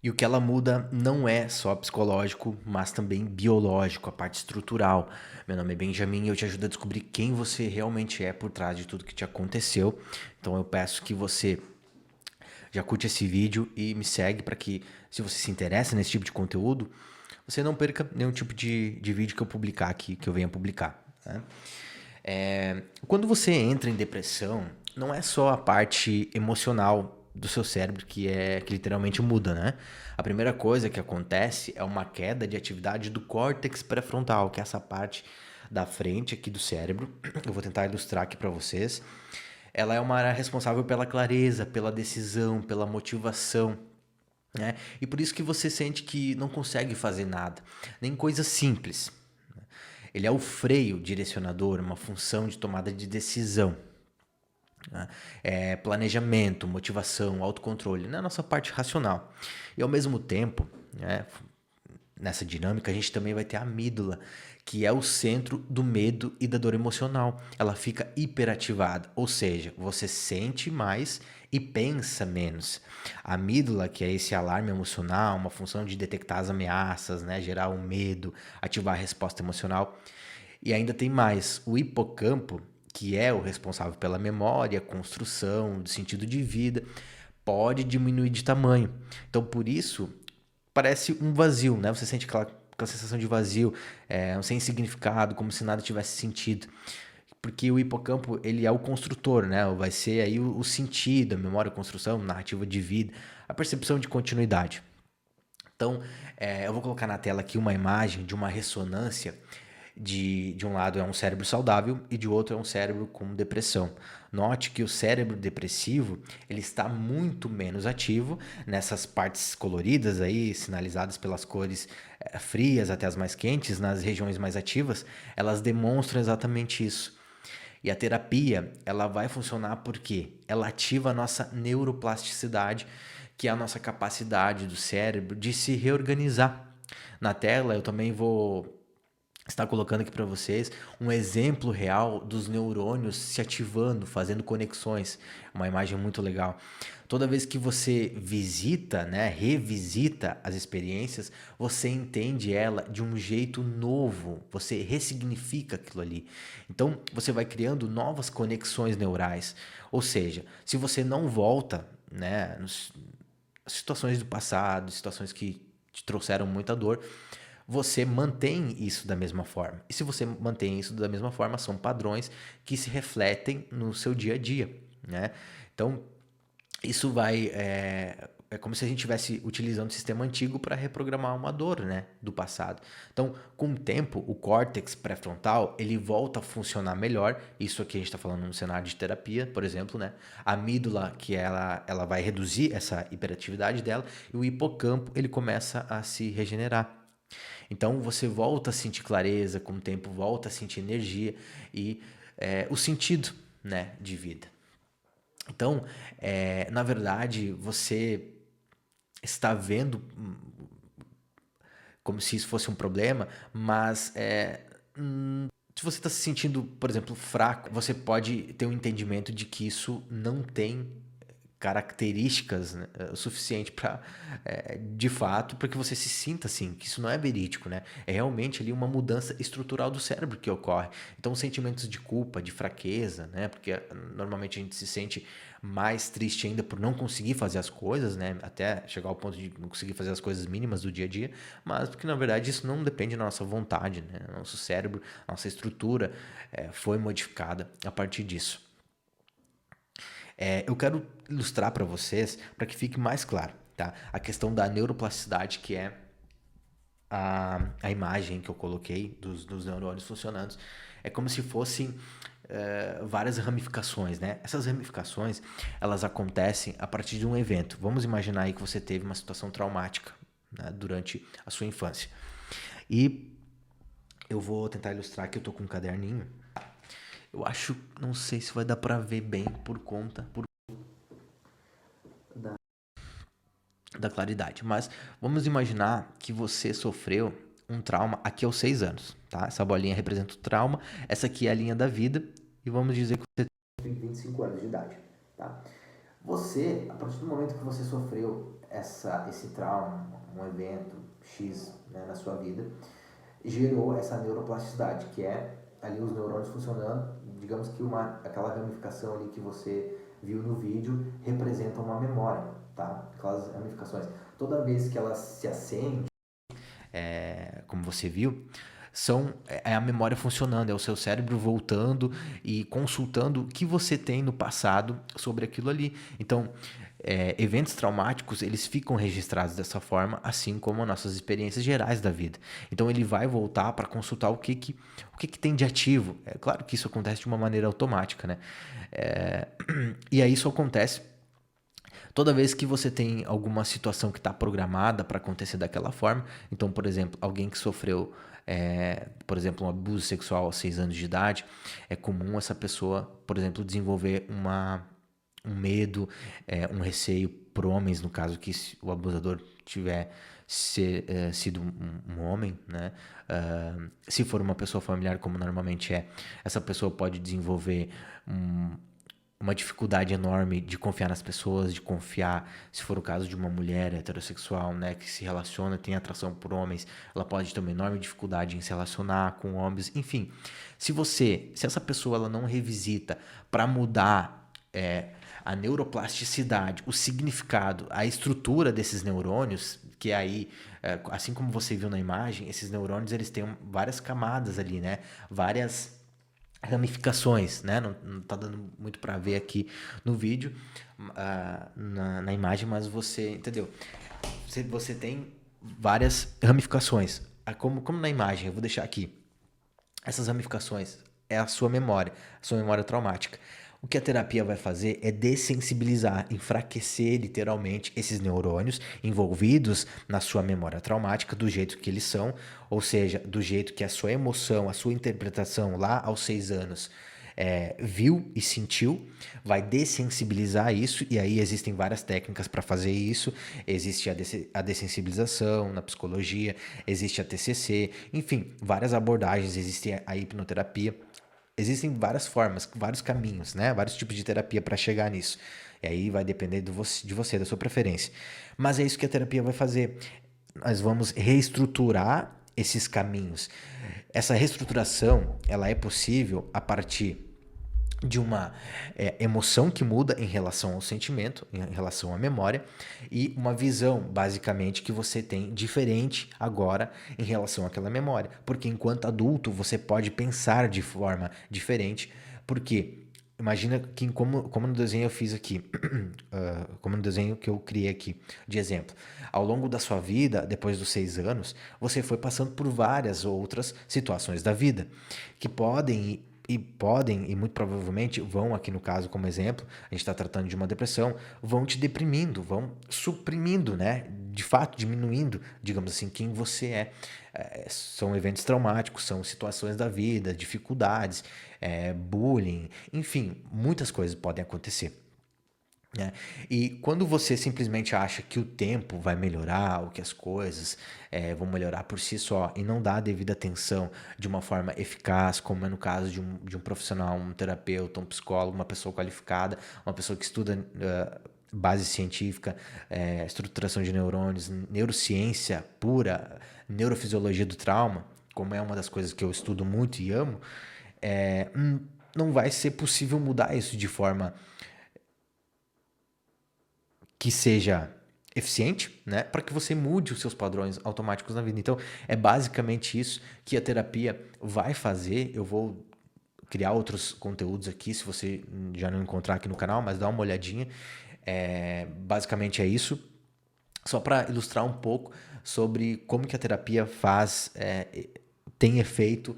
E o que ela muda não é só psicológico, mas também biológico, a parte estrutural. Meu nome é Benjamin e eu te ajudo a descobrir quem você realmente é por trás de tudo que te aconteceu. Então eu peço que você já curte esse vídeo e me segue para que, se você se interessa nesse tipo de conteúdo, você não perca nenhum tipo de vídeo que eu publicar aqui, que eu venha publicar, né? Quando você entra em depressão, não é só a parte emocional do seu cérebro que literalmente muda, né? A primeira coisa que acontece é uma queda de atividade do córtex pré-frontal, que é essa parte da frente aqui do cérebro. Eu vou tentar ilustrar aqui para vocês. Ela é uma área responsável pela clareza, pela decisão, pela motivação, né? E por isso que você sente que não consegue fazer nada, nem coisa simples. Ele é o freio direcionador, uma função de tomada de decisão, né? É planejamento, motivação, autocontrole, na nossa parte racional. E ao mesmo tempo, né, nessa dinâmica, a gente também vai ter a amígdala, que é o centro do medo e da dor emocional. Ela fica hiperativada, ou seja, você sente mais e pensa menos. A amígdala, que é esse alarme emocional, uma função de detectar as ameaças, né, gerar o medo, ativar a resposta emocional. E ainda tem mais, o hipocampo, que é o responsável pela memória, construção, do sentido de vida, pode diminuir de tamanho. Então, por isso, parece um vazio, né? Você sente aquela sensação de vazio, sem significado, como se nada tivesse sentido. Porque o hipocampo, ele é o construtor, né? Vai ser aí o sentido, a memória, a construção, narrativa de vida, a percepção de continuidade. Então, eu vou colocar na tela aqui uma imagem de uma ressonância de um lado é um cérebro saudável e de outro é um cérebro com depressão. Note que o cérebro depressivo ele está muito menos ativo nessas partes coloridas aí, sinalizadas pelas cores frias até as mais quentes, nas regiões mais ativas, elas demonstram exatamente isso. E a terapia, ela vai funcionar porque ela ativa a nossa neuroplasticidade, que é a nossa capacidade do cérebro de se reorganizar. Na tela, eu também vou estar colocando aqui para vocês um exemplo real dos neurônios se ativando, fazendo conexões. Uma imagem muito legal. Toda vez que você visita, né, revisita as experiências, você entende ela de um jeito novo, você ressignifica aquilo ali. Então, você vai criando novas conexões neurais. Ou seja, se você não volta, né, nos situações do passado, situações que te trouxeram muita dor, você mantém isso da mesma forma. E se você mantém isso da mesma forma, são padrões que se refletem no seu dia a dia, né? Então, isso vai. É como se a gente estivesse utilizando o sistema antigo para reprogramar uma dor, né, do passado. Então, com o tempo, o córtex pré-frontal ele volta a funcionar melhor. Isso aqui a gente está falando num cenário de terapia, por exemplo, né? A amígdala, que ela vai reduzir essa hiperatividade dela, e o hipocampo ele começa a se regenerar. Então você volta a sentir clareza, com o tempo volta a sentir energia e o sentido, né, de vida. Então, na verdade, você está vendo como se isso fosse um problema, mas se você está se sentindo, por exemplo, fraco, você pode ter um entendimento de que isso não tem características, né, o suficiente para, de fato, para que você se sinta assim, que isso não é verídico, né? É realmente ali uma mudança estrutural do cérebro que ocorre. Então, sentimentos de culpa, de fraqueza, né? Porque normalmente a gente se sente mais triste ainda por não conseguir fazer as coisas, né? Até chegar ao ponto de não conseguir fazer as coisas mínimas do dia a dia, mas porque na verdade isso não depende da nossa vontade, né? Nosso cérebro, nossa estrutura foi modificada a partir disso. Eu quero ilustrar para vocês, para que fique mais claro, tá? A questão da neuroplasticidade, que é a imagem que eu coloquei dos neurônios funcionando, é como se fossem várias ramificações, né? Essas ramificações, elas acontecem a partir de um evento. Vamos imaginar aí que você teve uma situação traumática, né, durante a sua infância. E eu vou tentar ilustrar aqui, eu tô com um caderninho. Eu acho, não sei se vai dar para ver bem por conta da claridade. Mas vamos imaginar que você sofreu um trauma aqui aos 6 anos, tá? Essa bolinha representa o trauma, essa aqui é a linha da vida, e vamos dizer que você tem 25 anos de idade, tá? Você, a partir do momento que você sofreu esse trauma, um evento X, né, na sua vida, gerou essa neuroplasticidade, que é ali os neurônios funcionando. Digamos que aquela ramificação ali que você viu no vídeo representa uma memória, tá? Aquelas ramificações. Toda vez que ela se acende, como você viu, é a memória funcionando, é o seu cérebro voltando e consultando o que você tem no passado sobre aquilo ali. Então, eventos traumáticos, eles ficam registrados dessa forma, assim como nossas experiências gerais da vida. Então, ele vai voltar para consultar o que tem de ativo. É claro que isso acontece de uma maneira automática, né? E aí isso acontece toda vez que você tem alguma situação que está programada para acontecer daquela forma. Então, por exemplo, alguém que sofreu, por exemplo, um abuso sexual aos 6 anos de idade, é comum essa pessoa, por exemplo, desenvolver um medo, um receio por homens, no caso que o abusador tiver sido um homem, né? Se for uma pessoa familiar, como normalmente essa pessoa pode desenvolver uma dificuldade enorme de confiar nas pessoas, de confiar, se for o caso de uma mulher heterossexual, né, que se relaciona, tem atração por homens, ela pode ter uma enorme dificuldade em se relacionar com homens, enfim. Se essa pessoa ela não revisita para mudar a neuroplasticidade, o significado, a estrutura desses neurônios, que aí, assim como você viu na imagem, esses neurônios eles têm várias camadas ali, né, várias ramificações, né? Não tá dando muito para ver aqui no vídeo, na imagem, mas você entendeu? Você tem várias ramificações. Como na imagem, eu vou deixar aqui. Essas ramificações é a sua memória traumática. O que a terapia vai fazer é dessensibilizar, enfraquecer literalmente esses neurônios envolvidos na sua memória traumática do jeito que eles são, ou seja, do jeito que a sua emoção, a sua interpretação lá aos 6 anos viu e sentiu, vai dessensibilizar isso, e aí existem várias técnicas para fazer isso. Existe a dessensibilização na psicologia, existe a TCC, enfim, várias abordagens, existe a hipnoterapia. Existem várias formas, vários caminhos, né? Vários tipos de terapia para chegar nisso. E aí vai depender de você, da sua preferência. Mas é isso que a terapia vai fazer. Nós vamos reestruturar esses caminhos. Essa reestruturação, ela é possível a partir de uma emoção que muda em relação ao sentimento, em relação à memória, e uma visão, basicamente, que você tem diferente agora em relação àquela memória. Porque enquanto adulto, você pode pensar de forma diferente, porque imagina que como no desenho eu fiz aqui, como no desenho que eu criei aqui, de exemplo. Ao longo da sua vida, depois dos 6 anos, você foi passando por várias outras situações da vida, que podem e muito provavelmente vão, aqui no caso como exemplo, a gente está tratando de uma depressão, vão te deprimindo, vão suprimindo, né? De fato, diminuindo, digamos assim, quem você é. São eventos traumáticos, são situações da vida, dificuldades, bullying, enfim, muitas coisas podem acontecer. Né? E quando você simplesmente acha que o tempo vai melhorar, ou que as coisas vão melhorar por si só, e não dá a devida atenção de uma forma eficaz, como é no caso de um profissional, um terapeuta, um psicólogo, uma pessoa qualificada, uma pessoa que estuda base científica, estruturação de neurônios, neurociência pura, neurofisiologia do trauma, como é uma das coisas que eu estudo muito e amo, não vai ser possível mudar isso de forma que seja eficiente, né, para que você mude os seus padrões automáticos na vida. Então, é basicamente isso que a terapia vai fazer. Eu vou criar outros conteúdos aqui, se você já não encontrar aqui no canal, mas dá uma olhadinha. Basicamente é isso. Só para ilustrar um pouco sobre como que a terapia tem efeito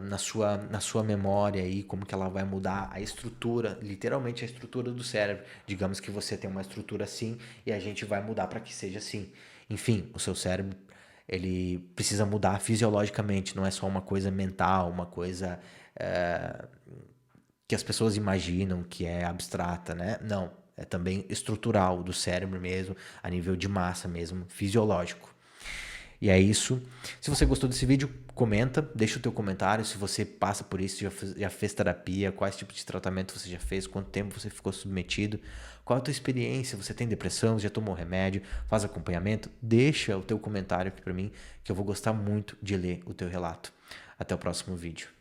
na sua memória e como que ela vai mudar a estrutura, literalmente a estrutura do cérebro. Digamos que você tem uma estrutura assim e a gente vai mudar para que seja assim. Enfim, o seu cérebro ele precisa mudar fisiologicamente, não é só uma coisa mental, uma coisa que as pessoas imaginam que é abstrata, né? Não, é também estrutural do cérebro mesmo, a nível de massa mesmo, fisiológico. E é isso. Se você gostou desse vídeo, comenta, deixa o teu comentário. Se você passa por isso, já fez terapia, quais tipos de tratamento você já fez, quanto tempo você ficou submetido, qual a tua experiência, você tem depressão, já tomou remédio, faz acompanhamento, deixa o teu comentário aqui pra mim, que eu vou gostar muito de ler o teu relato. Até o próximo vídeo.